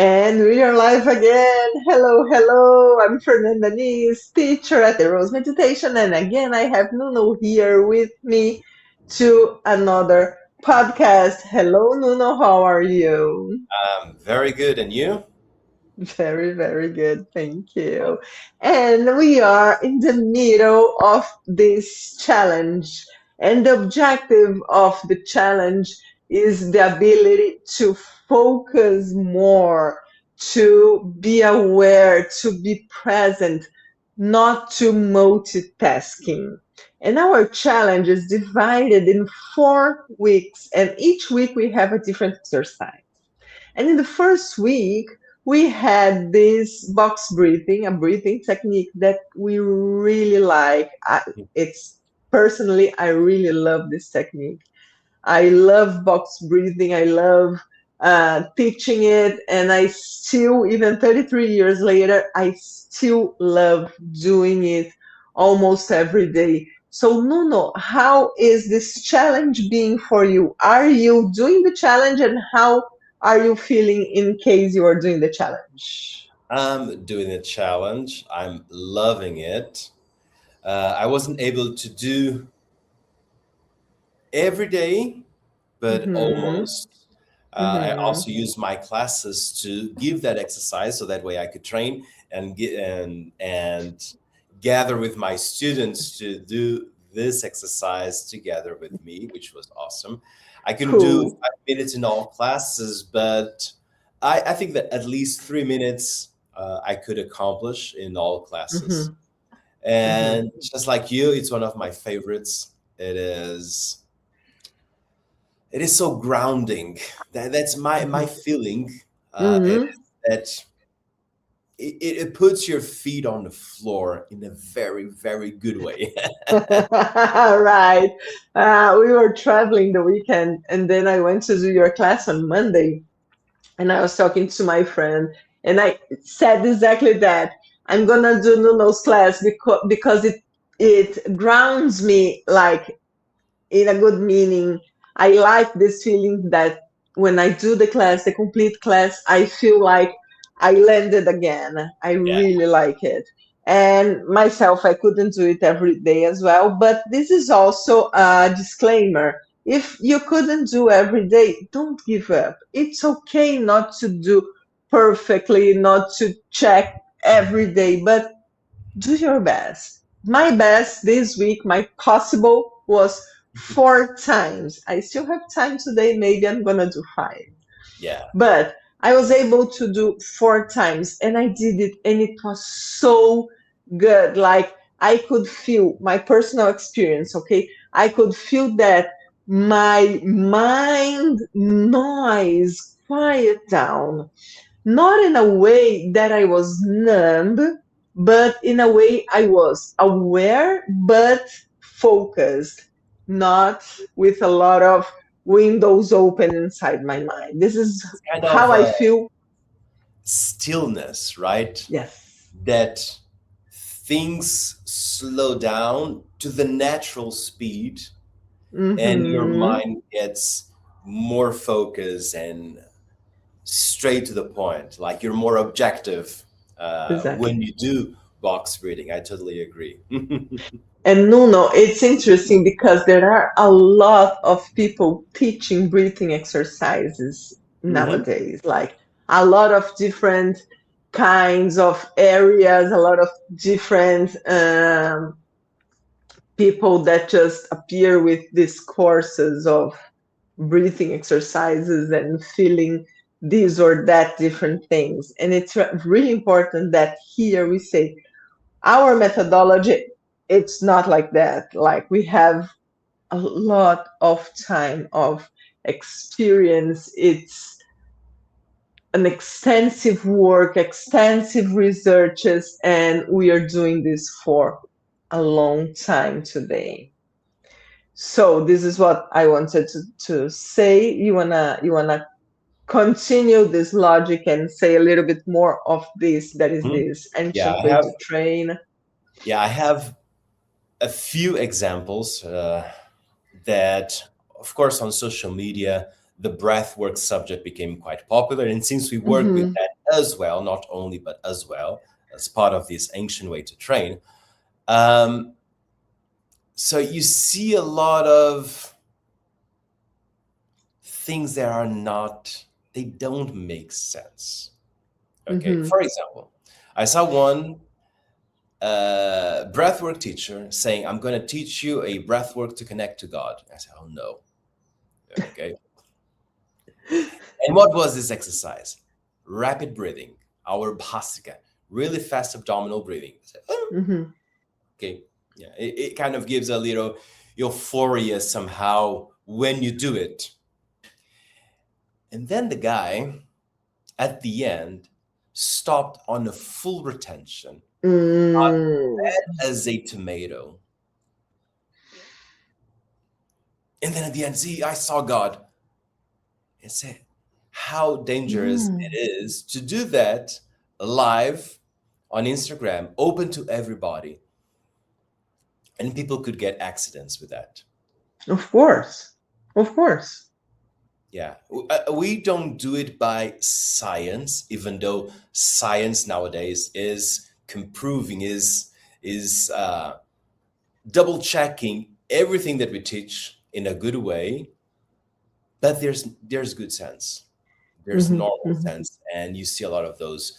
And we are live again. Hello, hello. I'm Fernanda Nis, teacher at the Rose Meditation. And again, I have Nuno here with me to another podcast. Hello, Nuno. How are you? Very good. And you? Very, very good. Thank you. And we are in the middle of this challenge. And the objective of the challenge is the ability to focus more, to be aware, to be present, not to multitasking. And our challenge is divided in 4 weeks, and each week we have a different exercise. And in the first week, we had this box breathing, a breathing technique that we really like. It's personally, I really love this technique. I love box breathing. I love teaching it. And I still, even 33 years later, I still love doing it almost every day. So, Nuno, how is this challenge being for you? Are you doing the challenge, and how are you feeling in case you are doing the challenge? I'm doing the challenge. I'm loving it. I wasn't able to do every day, but Mm-hmm. almost. I Mm-hmm. also use my classes to give that exercise, so that way I could train and gather with my students to do this exercise together with me, which was awesome. I couldn't do Cool. 5 minutes in all classes, but I think that at least 3 minutes I could accomplish in all classes. Mm-hmm. Mm-hmm. And just like you, it's one of my favorites. It is so grounding. That's my Mm-hmm. feeling. It Mm-hmm. is that it puts your feet on the floor in a very, very good way. Right. We were traveling the weekend, and then I went to do your class on Monday, and I was talking to my friend, and I said exactly that. I'm gonna do Nuno's class because it grounds me, like, in a good meaning. I like this feeling that when I do the class, the complete class, I feel like I landed again. I Yeah. really like it. And myself, I couldn't do it every day as well. But this is also a disclaimer. If you couldn't do every day, don't give up. It's okay not to do perfectly, not to check every day, but do your best. My best this week, my possible was 4 times. I still have time today. Maybe I'm going to do five. Yeah. But I was able to do 4 times, and I did it, and it was so good. Like, I could feel my personal experience, okay? I could feel that my mind noise quiet down, not in a way that I was numb, but in a way I was aware but focused, not with a lot of windows open inside my mind. This is It's kind how of I a feel. stillness, right? Yes. That things slow down to the natural speed, and your Mm-hmm. mind gets more focused and straight to the point. Like you're more objective Exactly. when you do box breathing. I totally agree. And Nuno, it's interesting because there are a lot of people teaching breathing exercises Hmm. nowadays, like a lot of different kinds of areas, a lot of different people that just appear with these courses of breathing exercises and feeling these or that different things. And it's really important that here we say our methodology, it's not like that. Like, we have a lot of time of experience. It's an extensive work, extensive researches, and we are doing this for a long time today. So this is what I wanted to say. You wanna continue this logic and say a little bit more of this, that is Hmm. this Yeah, ancient I way have. to train. Yeah, I have a few examples that, of course, on social media the breathwork subject became quite popular. And since we work with Mm-hmm. that as well, not only, but as well, as part of this ancient way to train, um, so you see a lot of things that are not, they don't make sense. Okay, Mm-hmm. for example, I saw one breathwork teacher saying, I'm going to teach you a breathwork to connect to God. I said, oh no. Okay. And what was this exercise? Rapid breathing, our bhasika, really fast abdominal breathing. I said, oh, Mm-hmm. okay. Yeah, it kind of gives a little euphoria somehow when you do it. And then the guy at the end stopped on a full retention, Mm. as a tomato. And then at the end, see, I saw God. And said how dangerous it Mm. is to do that live on Instagram, open to everybody, and people could get accidents with that. Of course. Of course. Yeah, we don't do it by science, even though science nowadays is comproving, is double checking everything that we teach in a good way. But there's good sense, there's Mm-hmm. normal Mm-hmm. sense, and you see a lot of those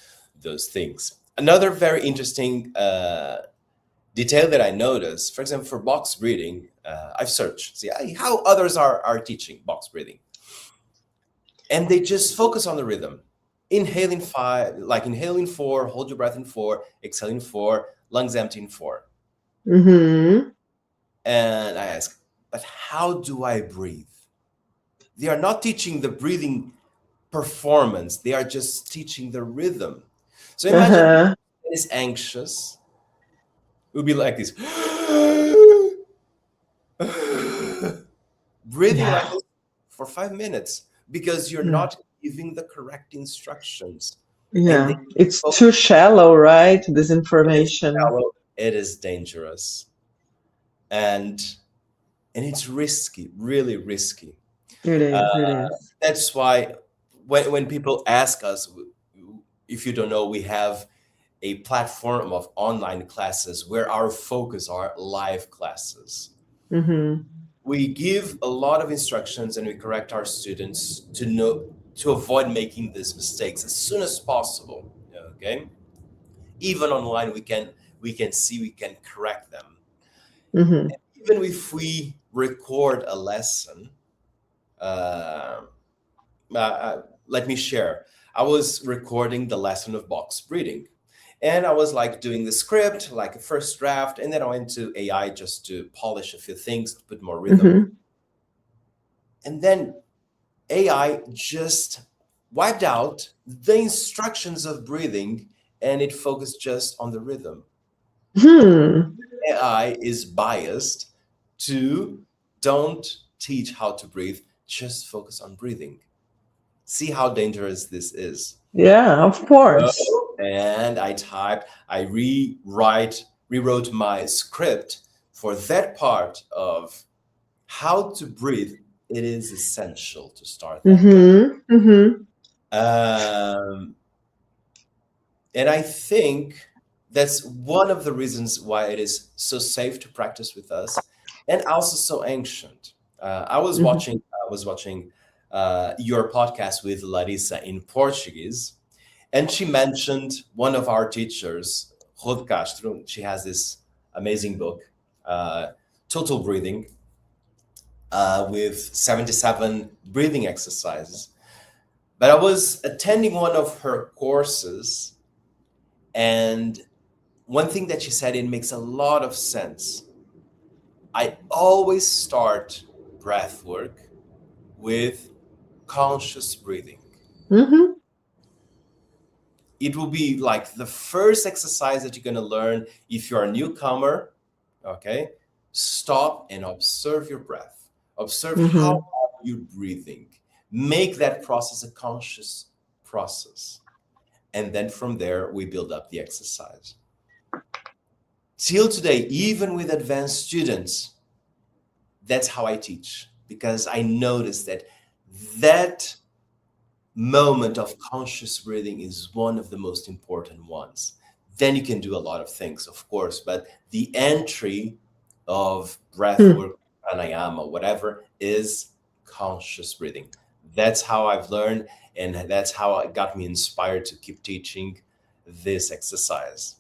things. Another very interesting detail that I noticed, for example, for box breathing, I've searched, see how others are teaching box breathing, and they just focus on the rhythm. Inhaling five, like inhaling four, hold your breath in four, exhaling four, lungs empty in four. Mm-hmm. And I ask, but how do I breathe? They are not teaching the breathing performance, they are just teaching the rhythm. So imagine Uh-huh. is anxious, it would be like this. Breathing like Yeah. this for 5 minutes because you're Yeah. not giving the correct instructions. And they Yeah. It's focus, too shallow, right? This it is information. shallow, it is dangerous, and it's risky, really risky. It Uh, is. It is. that's why when people ask us, if you don't know, we have a platform of online classes where our focus are live classes. Mm-hmm. We give a lot of instructions and we correct our students to know to avoid making these mistakes as soon as possible. Okay, even online we can see, we can correct them. Mm-hmm. Even if we record a lesson, uh, let me share. I was recording the lesson of box breathing, and I was like doing the script, like a first draft, and then I went to AI just to polish a few things to put more rhythm. Mm-hmm. And then AI just wiped out the instructions of breathing and it focused just on the rhythm. Hmm. AI is biased to don't teach how to breathe, just focus on breathing. See how dangerous this is. Yeah, of course. And rewrote my script for that part of how to breathe. It is essential to start that way. Mm-hmm. Mm-hmm. Um, and I think that's one of the reasons why it is so safe to practice with us, and also so ancient. Mm-hmm. I was watching your podcast with Larissa in Portuguese, and she mentioned one of our teachers, Rod Castro. She has this amazing book, uh, Total Breathing, with 77 breathing exercises. But I was attending one of her courses, and one thing that she said, it makes a lot of sense. I always start breath work with conscious breathing. Mm-hmm. It will be like the first exercise that you're going to learn if you're a newcomer. Okay, stop and observe your breath. Observe how Mm-hmm. are you breathing. Make that process a conscious process, and then from there we build up the exercise. Till today, even with advanced students, that's how I teach, because I noticed that that moment of conscious breathing is one of the most important ones. Then you can do a lot of things, of course, but the entry of breath Hmm. work, pranayama, whatever, is conscious breathing. That's how I've learned, and that's how it got me inspired to keep teaching this exercise.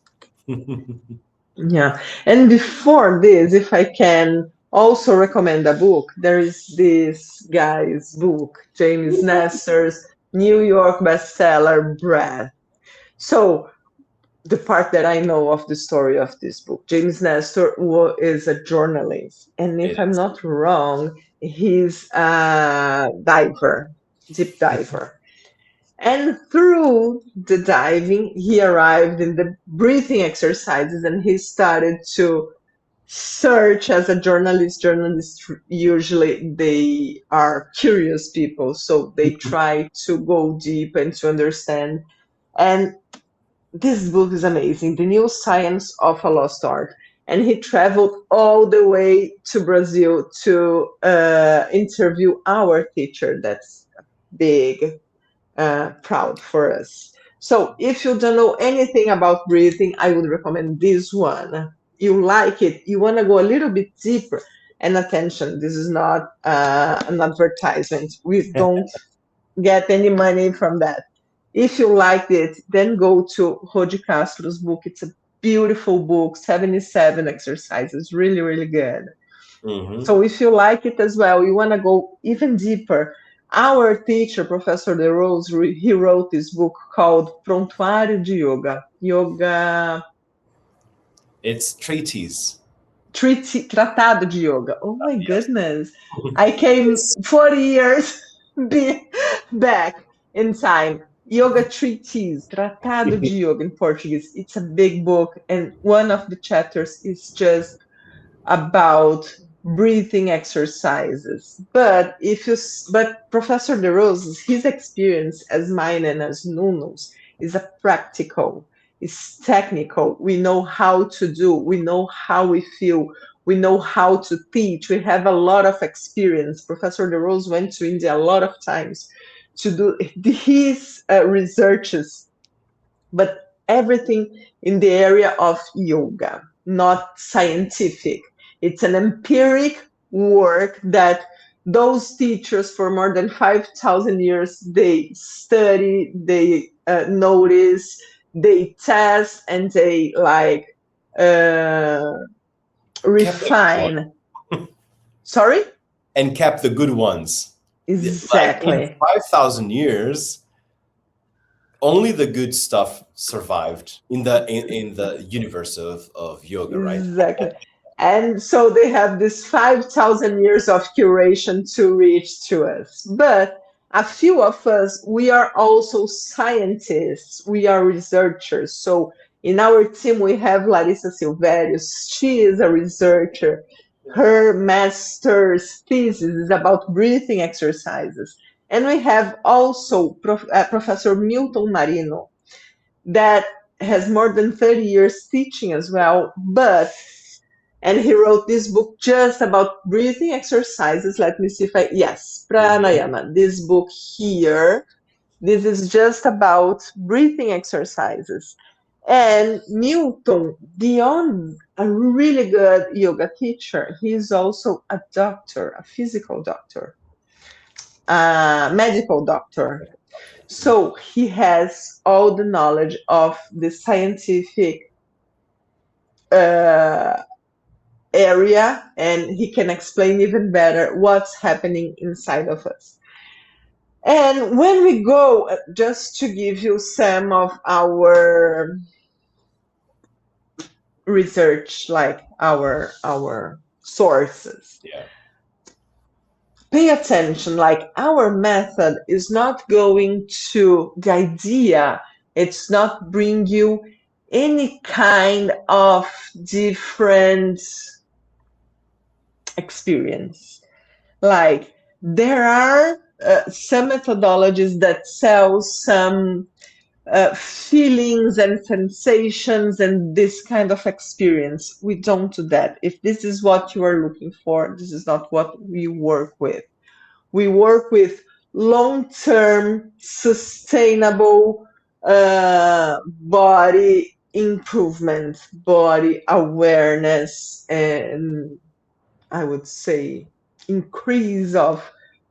Yeah. And before this, if I can also recommend a book, there is this guy's book, James Nestor's New York bestseller, Breath. So, the part that I know of the story of this book, James Nestor is a journalist. And if It I'm is. not wrong, he's a diver, deep diver. And through the diving, he arrived in the breathing exercises and he started to search as a journalist. Journalists usually they are curious people, so they try to go deep and to understand. And this book is amazing, The New Science of a Lost Art. And he traveled all the way to Brazil to interview our teacher. That's big proud for us. So if you don't know anything about breathing, I would recommend this one. You like it, you want to go a little bit deeper. And attention, this is not an advertisement. We don't get any money from that. If you liked it, then go to Rodi Castro's book. It's a beautiful book, 77 exercises, really, really good. Mhm. So if you like it as well, you want to go even deeper. Our teacher, Professor De Rose, he wrote this book called Prontuário de Yoga. Yoga It's treatise. Tratado de Yoga. Oh my Yes. goodness. I came It's 40 years back in time. Yoga Treatise, Tratado de Yoga in Portuguese. It's a big book, and one of the chapters is just about breathing exercises. But Professor De Rose, his experience as mine and as Nuno's is a practical, is technical. We know how to do, we know how we feel, we know how to teach. We have a lot of experience. Professor De Rose went to India a lot of times to do his researches, but everything in the area of yoga, not scientific. It's an empiric work that those teachers for more than 5,000 years, they study, they notice, they test, and they like uh, kept the good one refine. Sorry? and kept the good ones. Like in Exactly. 5,000 years, only the good stuff survived in the universe of yoga, right? Exactly. And so they have this 5,000 years of curation to reach to us. But a few of us, we are also scientists, we are researchers. So in our team, we have Larissa Silverius. She is a researcher. Her master's thesis is about breathing exercises. And we have also Professor Milton Marino that has more than 30 years teaching as well, but and he wrote this book just about breathing exercises. Let me see if I yes, Mhm. pranayama. This book here, this is just about breathing exercises. And Newton, beyond a really good yoga teacher, he is also a doctor, a physical doctor, a medical doctor. So he has all the knowledge of the scientific uh, area, and he can explain even better what's happening inside of us. And when we go, just to give you some of our research, like our sources, Yeah. pay attention. Like our method is not going to the idea. It's not bring you any kind of different experience. Like there are some methodologies that sell some feelings and sensations and this kind of experience. We don't do that. If this is what you are looking for, this is not what we work with. We work with long-term sustainable body improvement, body awareness, and I would say increase of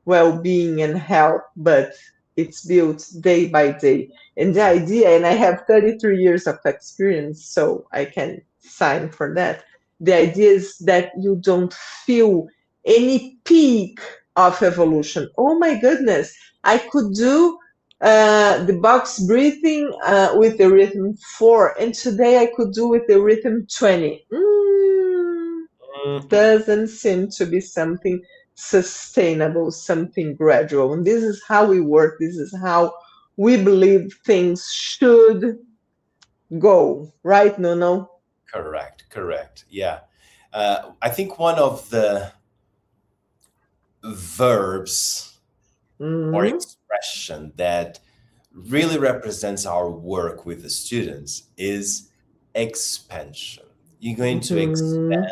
well-being and health, but it's built day by day. And the idea, and I have 33 years of experience, so I can sign for that. The idea is that you don't feel any peak of evolution. Oh my goodness, I could do the box breathing with the rhythm 4, and today I could do with the rhythm 20. Mhm. Doesn't seem to be something sustainable, something gradual. And this is how we work. This is how we believe things should go. Right, Nuno? Correct, correct. Yeah. I think one of the verbs or Mm-hmm. expression that really represents our work with the students is expansion. You're going to Mm-hmm. expand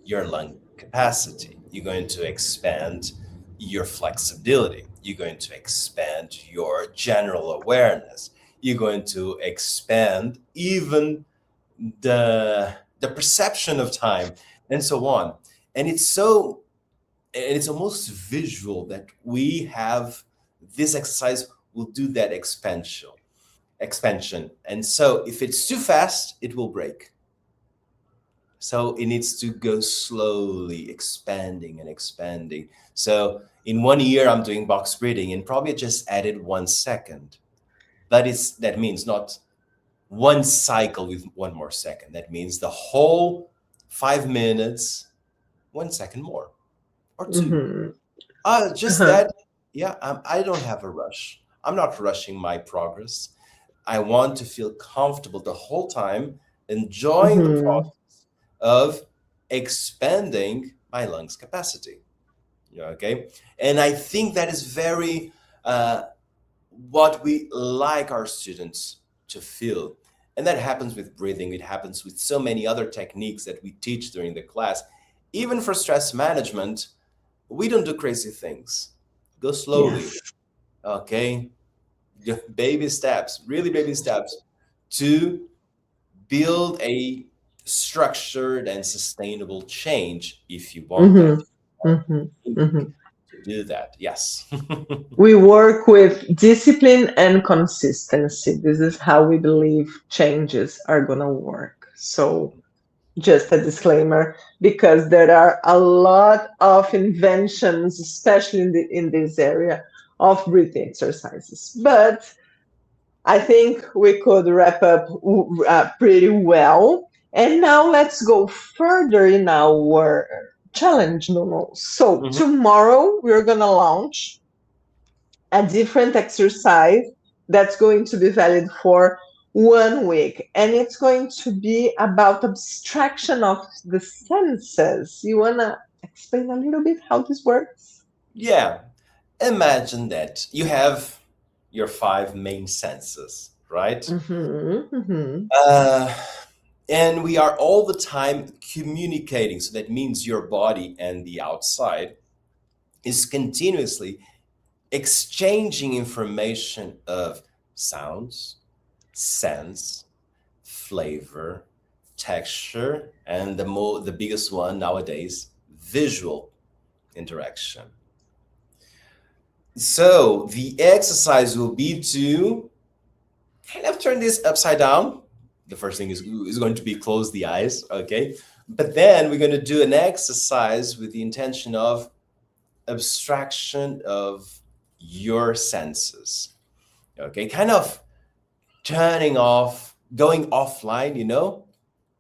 your lung capacity. You're going to expand your flexibility. You're going to expand your general awareness. You're going to expand even the perception of time and so on. And it's almost visual that we have this exercise will do that expansion. And so if it's too fast, it will break. So it needs to go slowly expanding and expanding. So in 1 year, I'm doing box breathing and probably just added 1 second. But that means not one cycle with 1 more second. That means the whole 5 minutes, 1 second more or two. Mm-hmm. Just Uh-huh. that, yeah, I don't have a rush. I'm not rushing my progress. I want to feel comfortable the whole time, enjoying the Mm-hmm. process of expanding my lungs capacity. Yeah, okay. And I think that is very uh, what we like our students to feel. And that happens with breathing, it happens with so many other techniques that we teach during the class. Even for stress management, we don't do crazy things. Go slowly, Yes. okay? Baby steps, really baby steps to build a structured and sustainable change if you want Mm-hmm. that. Mm-hmm. Mm-hmm. To do that, yes. We work with discipline and consistency. This is how we believe changes are going to work. So, just a disclaimer, because there are a lot of inventions, especially in this area of breathing exercises. But I think we could wrap up pretty well. And now let's go further in our challenge, Nuno. So Mhm. tomorrow we're gonna launch a different exercise that's going to be valid for 1 week, and it's going to be about abstraction of the senses. You want to explain a little bit how this works? Yeah, imagine that you have your five main senses, right? Mm-hmm, mm-hmm, Uh, and we are all the time communicating. So that means your body and the outside is continuously exchanging information of sounds, sense, flavor, texture, and the biggest one nowadays, visual interaction. So the exercise will be to kind of turn this upside down. The first thing is going to be close the eyes, okay? But then we're going to do an exercise with the intention of abstraction of your senses, okay? Kind of turning off, going offline, when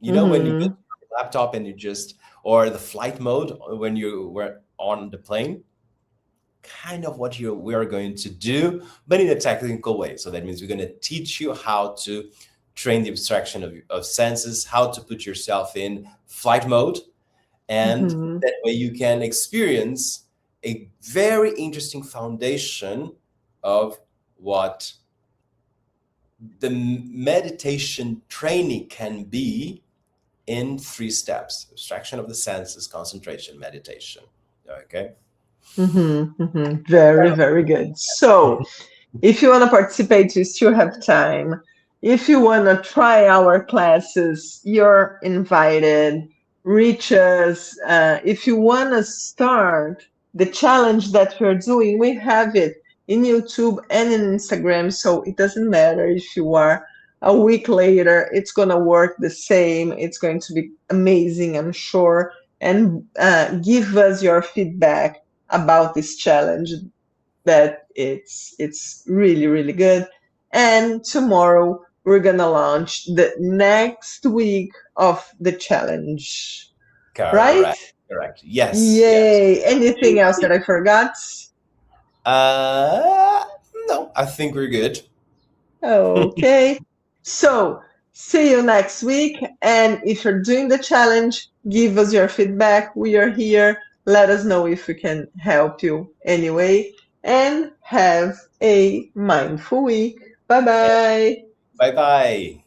you go mm-hmm, to your laptop and you just, or the flight mode when you were on the plane, kind of what we are going to do, but in a technical way. So that means we're going to teach you how to train the abstraction of senses, how to put yourself in flight mode, and mm-hmm, that way you can experience a very interesting foundation of what the meditation training can be in 3 steps: abstraction of the senses, concentration, meditation. Okay. Very, very good. So, if you want to participate, you still have time. If you want to try our classes, you're invited. Reach us. If you want to start the challenge that we're doing, we have it in YouTube and in Instagram. So it doesn't matter if you are a week later, it's going to work the same. It's going to be amazing, I'm sure. And give us your feedback about this challenge that it's really really good. And tomorrow we're gonna launch the next week of the challenge, right? Correct. Correct. Yes. Yes. Yay. Anything else that I forgot? Uh, no, I think we're good. Okay, so see you next week, and if you're doing the challenge, give us your feedback. We are here. Let us know if we can help you anyway, and have a mindful week. Bye bye. Bye bye.